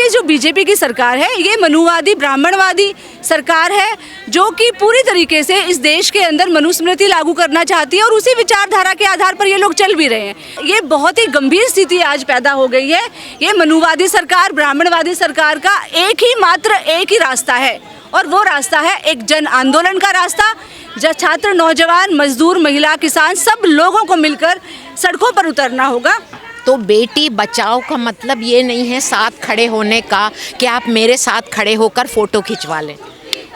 ये जो बीजेपी की सरकार है ये मनुवादी ब्राह्मणवादी सरकार है, जो कि पूरी तरीके से इस देश के अंदर मनुस्मृति लागू करना चाहती है और उसी विचारधारा के आधार पर ये लोग चल भी रहे हैं। ये बहुत ही गंभीर स्थिति आज पैदा हो गई है। ये मनुवादी सरकार ब्राह्मणवादी सरकार का एक ही रास्ता है और वो रास्ता है एक जन आंदोलन का रास्ता, जहाँ छात्र, नौजवान, मजदूर, महिला, किसान सब लोगों को मिलकर सड़कों पर उतरना होगा। तो बेटी बचाओ का मतलब ये नहीं है साथ खड़े होने का कि आप मेरे साथ खड़े होकर फ़ोटो खिंचवा लें।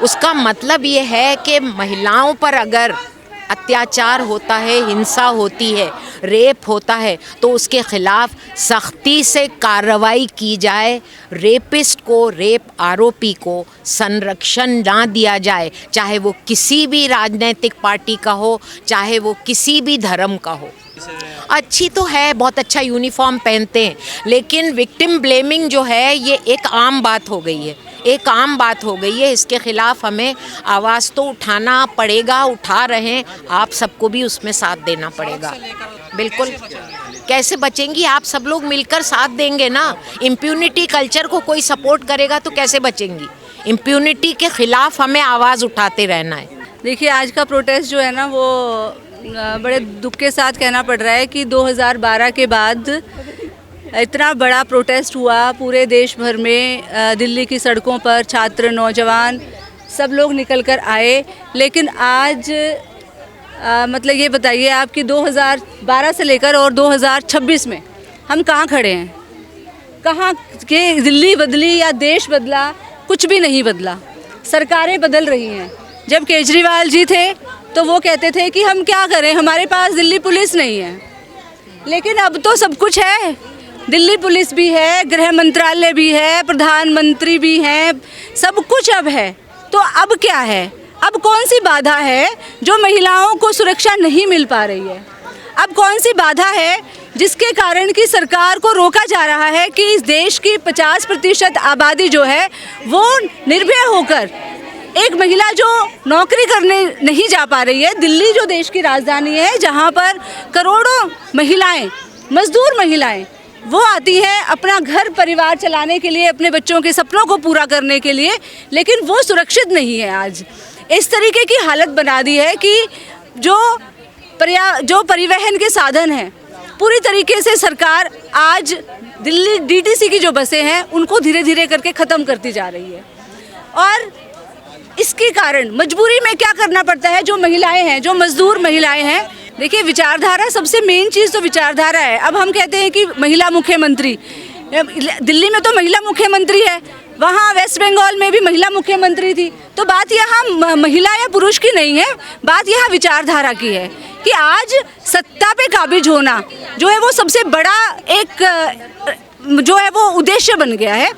उसका मतलब ये है कि महिलाओं पर अगर अत्याचार होता है, हिंसा होती है, रेप होता है, तो उसके ख़िलाफ़ सख्ती से कार्रवाई की जाए। रेपिस्ट को, रेप आरोपी को संरक्षण ना दिया जाए, चाहे वो किसी भी राजनीतिक पार्टी का हो, चाहे वो किसी भी धर्म का हो। अच्छी तो है, बहुत अच्छा यूनिफॉर्म पहनते हैं, लेकिन विक्टिम ब्लेमिंग जो है ये एक आम बात हो गई है, एक आम बात हो गई है। इसके ख़िलाफ़ हमें आवाज़ तो उठाना पड़ेगा, उठा रहे हैं, आप सबको भी उसमें साथ देना पड़ेगा। बिल्कुल। कैसे बचेंगी? आप सब लोग मिलकर साथ देंगे ना। इम्प्यूनिटी कल्चर को कोई सपोर्ट करेगा तो कैसे बचेंगी? इम्प्यूनिटी के ख़िलाफ़ हमें आवाज़ उठाते रहना है। देखिए, आज का प्रोटेस्ट जो है ना वो बड़े दुख के साथ कहना पड़ रहा है कि 2012 के बाद इतना बड़ा प्रोटेस्ट हुआ पूरे देश भर में, दिल्ली की सड़कों पर छात्र, नौजवान सब लोग निकल कर आए। लेकिन आज मतलब ये बताइए आप कि 2012 से लेकर और 2026 में हम कहाँ खड़े हैं? कहाँ के दिल्ली बदली या देश बदला? कुछ भी नहीं बदला। सरकारें बदल रही हैं। जब केजरीवाल जी थे तो वो कहते थे कि हम क्या करें, हमारे पास दिल्ली पुलिस नहीं है। लेकिन अब तो सब कुछ है, दिल्ली पुलिस भी है, गृह मंत्रालय भी है, प्रधानमंत्री भी हैं, सब कुछ अब है। तो अब क्या है? अब कौन सी बाधा है जो महिलाओं को सुरक्षा नहीं मिल पा रही है? अब कौन सी बाधा है जिसके कारण कि सरकार को रोका जा रहा है कि इस देश की 50% आबादी जो है वो निर्भय होकर, एक महिला जो नौकरी करने नहीं जा पा रही है, दिल्ली जो देश की राजधानी है जहाँ पर करोड़ों महिलाएं, मजदूर महिलाएं वो आती हैं अपना घर परिवार चलाने के लिए, अपने बच्चों के सपनों को पूरा करने के लिए, लेकिन वो सुरक्षित नहीं है। आज इस तरीके की हालत बना दी है कि जो परिवहन के साधन हैं पूरी तरीके से सरकार आज दिल्ली डीटीसी की जो बसें हैं उनको धीरे धीरे करके ख़त्म करती जा रही है। और इसके कारण मजबूरी में क्या करना पड़ता है, जो महिलाएं हैं, जो मजदूर महिलाएं हैं, देखिए विचारधारा सबसे मेन चीज़ तो विचारधारा है। अब हम कहते हैं कि महिला मुख्यमंत्री, दिल्ली में तो महिला मुख्यमंत्री है, वहाँ वेस्ट बंगाल में भी महिला मुख्यमंत्री थी। तो बात यहाँ महिला या पुरुष की नहीं है, बात यहाँ विचारधारा की है कि आज सत्ता पे काबिज होना जो है वो सबसे बड़ा एक जो है वो उद्देश्य बन गया है।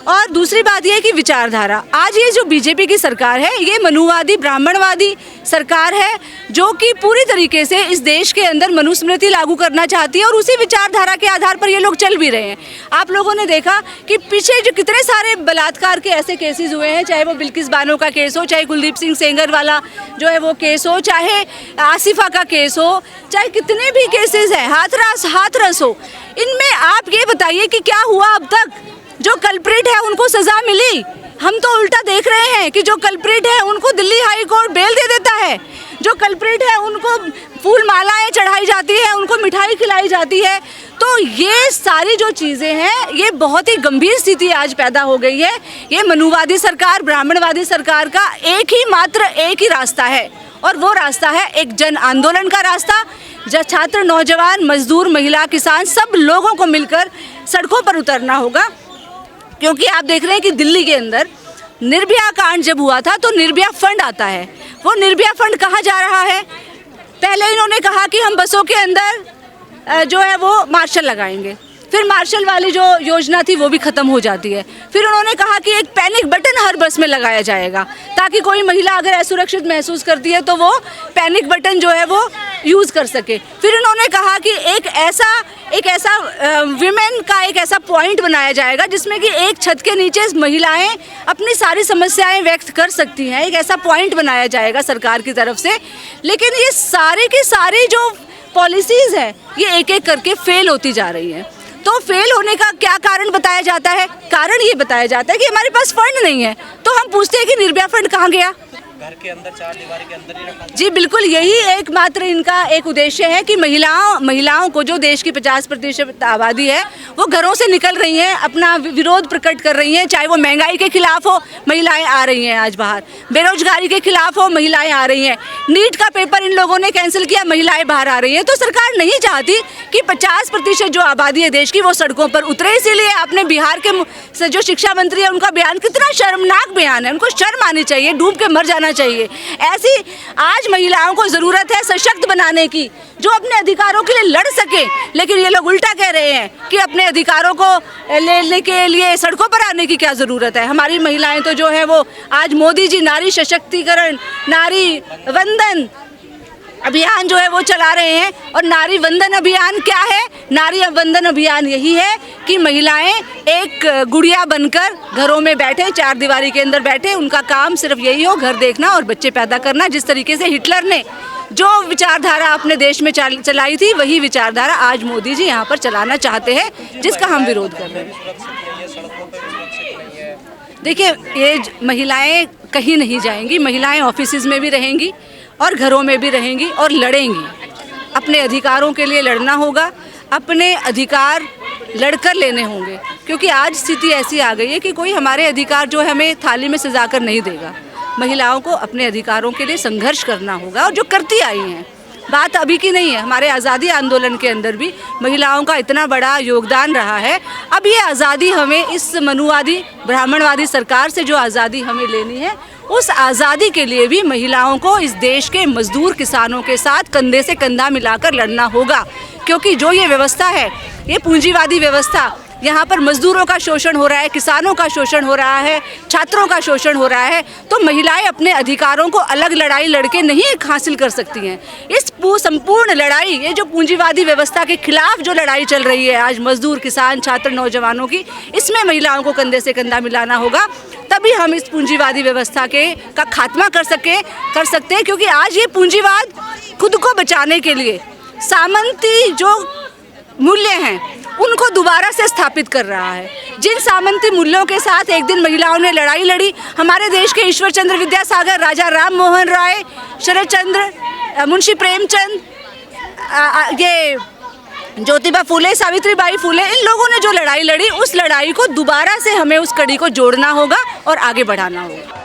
और दूसरी बात यह है कि विचारधारा, आज ये जो बीजेपी की सरकार है ये मनुवादी ब्राह्मणवादी सरकार है, जो कि पूरी तरीके से इस देश के अंदर मनुस्मृति लागू करना चाहती है और उसी विचारधारा के आधार पर ये लोग चल भी रहे हैं। आप लोगों ने देखा कि पीछे जो कितने सारे बलात्कार के ऐसे केसेस हुए हैं, चाहे वो बिल्किस बानो का केस हो, चाहे कुलदीप सिंह सेंगर वाला जो है वो केस हो, चाहे आसिफा का केस हो, चाहे कितने भी केसेस हैं, हाथरस हो, इनमें आप ये बताइए कि क्या हुआ अब तक? जो कल्प्रिट है उनको सज़ा मिली? हम तो उल्टा देख रहे हैं कि जो कल्प्रिट है उनको दिल्ली हाई कोर्ट बेल दे देता है, जो कल्प्रिट है उनको फूल मालाएं चढ़ाई जाती है, उनको मिठाई खिलाई जाती है। तो ये सारी जो चीज़ें हैं ये बहुत ही गंभीर स्थिति आज पैदा हो गई है। ये मनुवादी सरकार ब्राह्मणवादी सरकार का एक ही रास्ता है और वो रास्ता है एक जन आंदोलन का रास्ता, जहाँ छात्र, नौजवान, मजदूर, महिला, किसान सब लोगों को मिलकर सड़कों पर उतरना होगा। क्योंकि आप देख रहे हैं कि दिल्ली के अंदर निर्भया कांड जब हुआ था तो निर्भया फंड आता है, वो निर्भया फंड कहाँ जा रहा है? पहले इन्होंने कहा कि हम बसों के अंदर जो है वो मार्शल लगाएंगे, फिर मार्शल वाली जो योजना थी वो भी ख़त्म हो जाती है। फिर उन्होंने कहा कि एक पैनिक बटन हर बस में लगाया जाएगा ताकि कोई महिला अगर असुरक्षित महसूस करती है तो वो पैनिक बटन जो है वो यूज़ कर सके। फिर उन्होंने कहा कि एक ऐसा विमेन का एक ऐसा पॉइंट बनाया जाएगा जिसमें कि एक छत के नीचे महिलाएं अपनी सारी समस्याएं व्यक्त कर सकती हैं, एक ऐसा पॉइंट बनाया जाएगा सरकार की तरफ से। लेकिन ये सारी की सारी जो पॉलिसीज़ हैं ये एक एक करके फेल होती जा रही हैं। तो फेल होने का क्या कारण बताया जाता है? कारण ये बताया जाता है कि हमारे पास फंड नहीं है। तो हम पूछते हैं कि निर्भया फंड कहाँ गया? घर के अंदर, चार दीवारी के अंदर ही रखा। जी बिल्कुल, यही एकमात्र इनका एक उद्देश्य है कि महिलाओं को, जो देश की 50% आबादी है, वो घरों से निकल रही हैं, अपना विरोध प्रकट कर रही हैं। चाहे वो महंगाई के खिलाफ हो, महिलाएं आ रही हैं आज बाहर, बेरोजगारी के खिलाफ हो, महिलाएं आ रही हैं, नीट का पेपर इन लोगों ने कैंसिल किया, महिलाएं बाहर आ रही हैं। तो सरकार नहीं चाहती कि 50% जो आबादी है देश की वो सड़कों पर उतरे। इसीलिए आपने बिहार के जो शिक्षा मंत्री है उनका बयान, कितना शर्मनाक बयान है, उनको शर्म आनी चाहिए, डूब के मर जाना चाहिए। ऐसी आज महिलाओं को जरूरत है सशक्त बनाने की, जो अपने अधिकारों के लिए लड़ सके। लेकिन ये लोग उल्टा कह रहे हैं कि अपने अधिकारों को लेने के लिए सड़कों पर आने की क्या जरूरत है। हमारी महिलाएं तो जो है वो आज मोदी जी नारी सशक्तिकरण, नारी वंदन अभियान जो है वो चला रहे हैं। और नारी वंदन अभियान क्या है? नारी वंदन अभियान यही है कि महिलाएं एक गुड़िया बनकर घरों में बैठे, चार दीवारी के अंदर बैठे, उनका काम सिर्फ यही हो, घर देखना और बच्चे पैदा करना। जिस तरीके से हिटलर ने जो विचारधारा अपने देश में चलाई थी, वही विचारधारा आज मोदी जी यहाँ पर चलाना चाहते हैं, जिसका हम विरोध कर रहे हैं। देखिए, ये महिलाएं कहीं नहीं जाएंगी, महिलाएं ऑफिसेज में भी रहेंगी और घरों में भी रहेंगी और लड़ेंगी। अपने अधिकारों के लिए लड़ना होगा, अपने अधिकार लड़कर लेने होंगे, क्योंकि आज स्थिति ऐसी आ गई है कि कोई हमारे अधिकार जो है हमें थाली में सजाकर नहीं देगा। महिलाओं को अपने अधिकारों के लिए संघर्ष करना होगा, और जो करती आई हैं। बात अभी की नहीं है, हमारे आज़ादी आंदोलन के अंदर भी महिलाओं का इतना बड़ा योगदान रहा है। अब ये आज़ादी हमें इस मनुवादी ब्राह्मणवादी सरकार से जो आज़ादी हमें लेनी है, उस आज़ादी के लिए भी महिलाओं को इस देश के मजदूर किसानों के साथ कंधे से कंधा मिलाकर लड़ना होगा। क्योंकि जो ये व्यवस्था है, ये पूंजीवादी व्यवस्था, यहाँ पर मजदूरों का शोषण हो रहा है, किसानों का शोषण हो रहा है, छात्रों का शोषण हो रहा है। तो महिलाएं अपने अधिकारों को अलग लड़ाई लड़के नहीं हासिल कर सकती हैं। इस संपूर्ण लड़ाई, ये जो पूंजीवादी व्यवस्था के खिलाफ जो लड़ाई चल रही है आज मजदूर, किसान, छात्र, नौजवानों की, इसमें महिलाओं को कंधे से कंधा मिलाना होगा। तभी हम इस पूंजीवादी व्यवस्था का खात्मा कर सकते हैं। क्योंकि आज ये पूंजीवाद खुद को बचाने के लिए सामंती जो मूल्य हैं उनको दोबारा से स्थापित कर रहा है। जिन सामंती मूल्यों के साथ एक दिन महिलाओं ने लड़ाई लड़ी, हमारे देश के ईश्वर चंद्र विद्यासागर, राजा राम मोहन राय, शरद चंद्र, मुंशी प्रेमचंद, ये ज्योतिबा फूले, सावित्रीबाई फूले, इन लोगों ने जो लड़ाई लड़ी, उस लड़ाई को दोबारा से हमें उस कड़ी को जोड़ना होगा और आगे बढ़ाना होगा।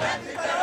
रद्द करो